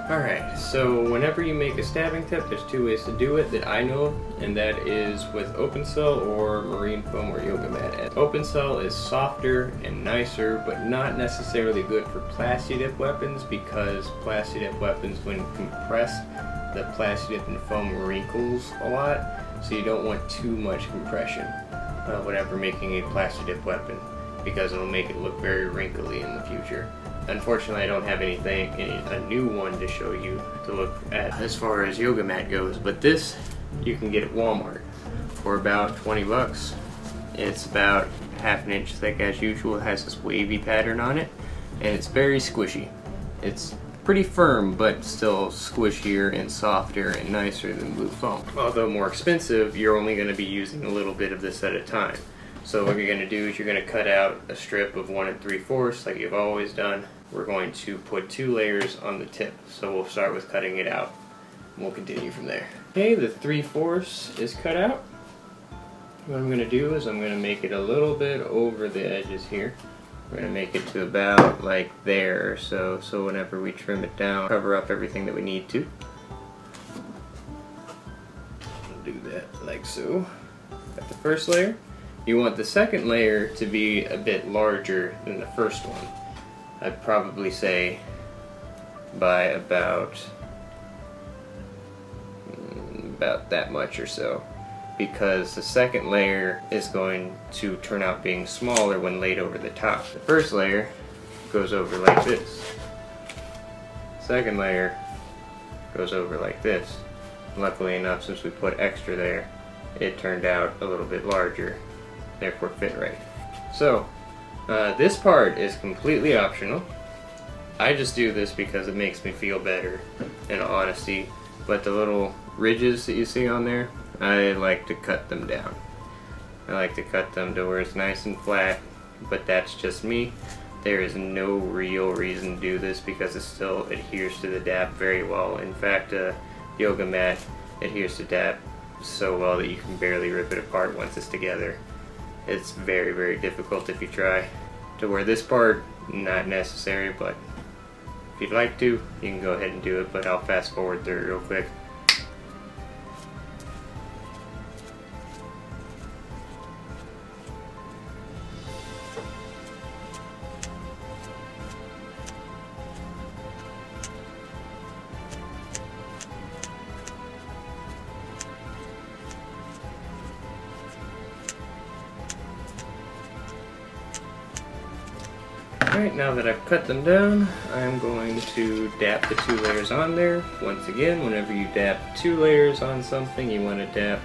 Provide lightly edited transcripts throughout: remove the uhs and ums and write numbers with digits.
Alright, so whenever you make a stabbing tip, there's two ways to do it that I know of, and that is with open cell or marine foam or yoga mat. Open cell is softer and nicer, but not necessarily good for plasti dip weapons, because plasti dip weapons, when compressed, the plasti dip and foam wrinkles a lot, so you don't want too much compression whenever making a plasti dip weapon, because it'll make it look very wrinkly in the future. Unfortunately, I don't have a new one to show you to look at as far as yoga mat goes, but this you can get at Walmart for about 20 bucks. It's about half an inch thick as usual. It has this wavy pattern on it, and it's very squishy. It's pretty firm, but still squishier and softer and nicer than blue foam. Although more expensive, you're only going to be using a little bit of this at a time. So what you're going to do is you're going to cut out a strip of 1 3/4 like you've always done. We're going to put 2 layers on the tip. So we'll start with cutting it out, and we'll continue from there. Okay, the 3/4 is cut out. What I'm going to do is I'm going to make it a little bit over the edges here. We're going to make it to about like there, so whenever we trim it down, cover up everything that we need to. Do that like so. Got the first layer. You want the second layer to be a bit larger than the first one. I'd probably say by about that much or so, because the second layer is going to turn out being smaller when laid over the top. The first layer goes over like this. Second layer goes over like this. Luckily enough, since we put extra there, it turned out a little bit larger, therefore fit right. So this part is completely optional. I just do this because it makes me feel better, in all honesty, but the little ridges that you see on there, I like to cut them down. I like to cut them to where it's nice and flat, but that's just me. There is no real reason to do this because it still adheres to the DAP very well. In fact, yoga mat adheres to DAP so well that you can barely rip it apart once it's together. It's very, very difficult if you try. To where this part, not necessary, but if you'd like to, you can go ahead and do it, but I'll fast forward through it real quick. Alright, now that I've cut them down, I'm going to dap the 2 layers on there. Once again, whenever you dap 2 layers on something, you want to dap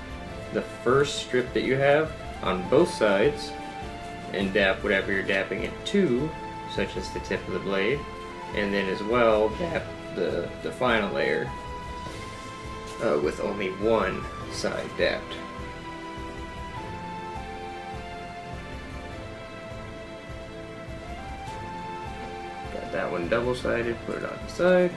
the first strip that you have on both sides, and dap whatever you're dapping it to, such as the tip of the blade, and then as well dap the final layer with only one side dapped. That one double-sided, put it on the side.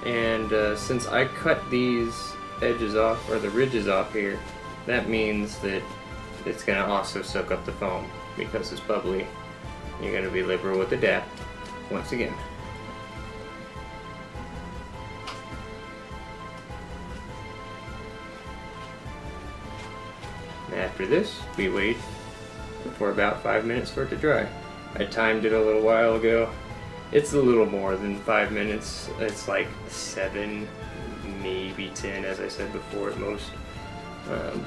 And since I cut these edges off, or the ridges off here, that means that it's going to also soak up the foam because it's bubbly. You're going to be liberal with the DAP once again. After this, we wait for about 5 minutes for it to dry. I timed it a little while ago. It's a little more than 5 minutes. It's like 7, maybe 10, as I said before at most.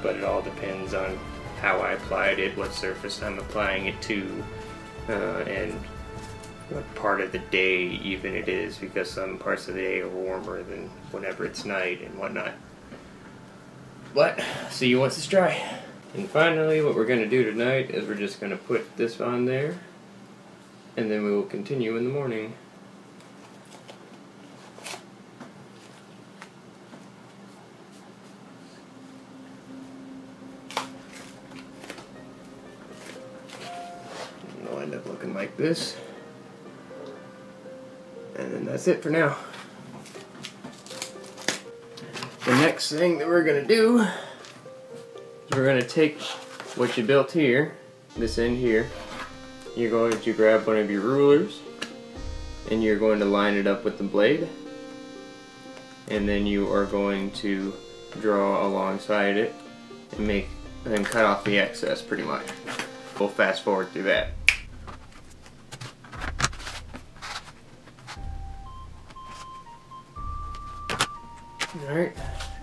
But it all depends on how I applied it, what surface I'm applying it to, and what part of the day even it is, because some parts of the day are warmer than whenever it's night and whatnot. But, see you once it's dry. And finally, what we're going to do tonight is we're just going to put this on there, and then we will continue in the morning. It'll end up looking like this. And then that's it for now. The next thing that we're going to do is we're going to take what you built here, this end here. You're going to grab one of your rulers, and you're going to line it up with the blade, and then you are going to draw alongside it and cut off the excess pretty much. We'll fast forward through that. Alright,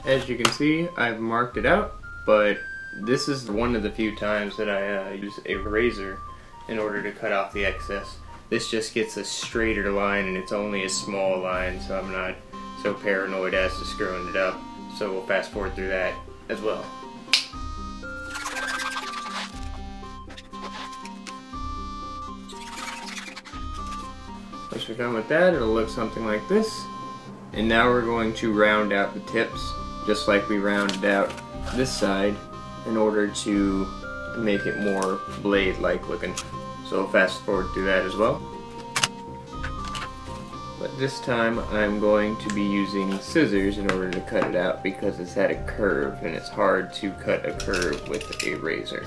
as you can see, I've marked it out, but this is one of the few times that I use a razor in order to cut off the excess. This just gets a straighter line, and it's only a small line, so I'm not so paranoid as to screwing it up. So we'll fast forward through that as well. Once we're done with that, it'll look something like this. And now we're going to round out the tips, just like we rounded out this side, in order to make it more blade-like looking. So we'll fast forward through that as well. But this time I'm going to be using scissors in order to cut it out because it's at a curve, and it's hard to cut a curve with a razor.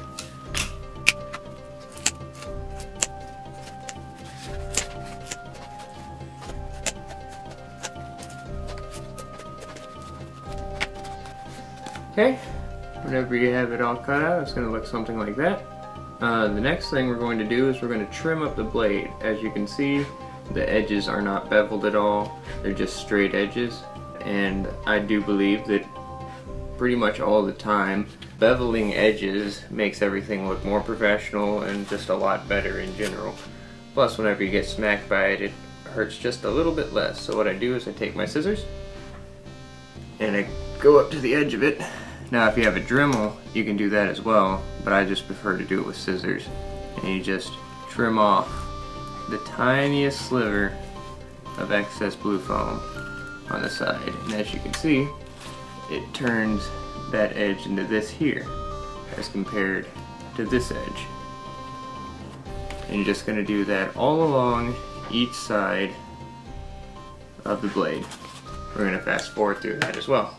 Okay, whenever you have it all cut out, it's going to look something like that. The next thing we're going to do is we're going to trim up the blade. As you can see, the edges are not beveled at all, they're just straight edges. And I do believe that pretty much all the time, beveling edges makes everything look more professional and just a lot better in general. Plus, whenever you get smacked by it, it hurts just a little bit less. So what I do is I take my scissors and I go up to the edge of it. Now if you have a Dremel, you can do that as well, but I just prefer to do it with scissors. And you just trim off the tiniest sliver of excess blue foam on the side. And as you can see, it turns that edge into this here, as compared to this edge. And you're just going to do that all along each side of the blade. We're going to fast forward through that as well.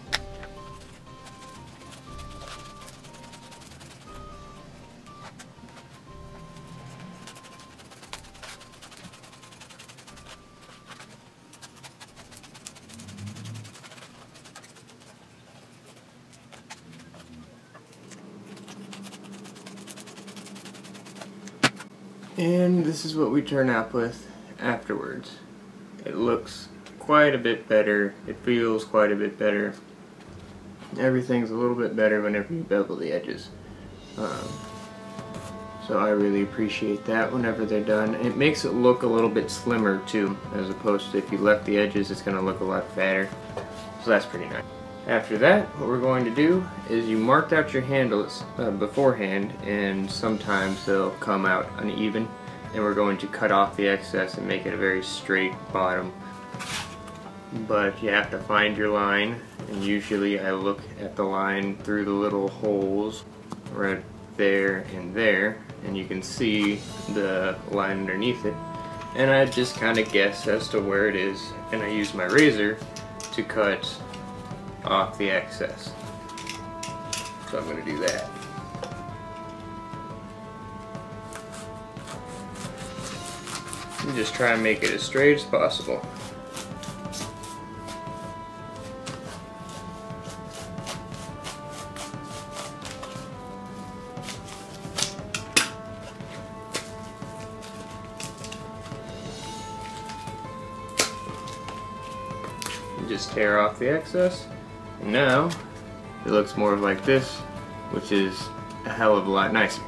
And this is what we turn up with afterwards. It looks quite a bit better, it feels quite a bit better. Everything's a little bit better whenever you bevel the edges. So I really appreciate that whenever they're done. It makes it look a little bit slimmer too, as opposed to if you left the edges, it's going to look a lot fatter. So that's pretty nice. After that, what we're going to do is you marked out your handles beforehand, and sometimes they'll come out uneven, and we're going to cut off the excess and make it a very straight bottom. But you have to find your line, and usually I look at the line through the little holes right there, and you can see the line underneath it, and I just kind of guess as to where it is, and I use my razor to cut off the excess. So I'm going to do that. And just try and make it as straight as possible. And just tear off the excess. And now it looks more like this, which is a hell of a lot nicer.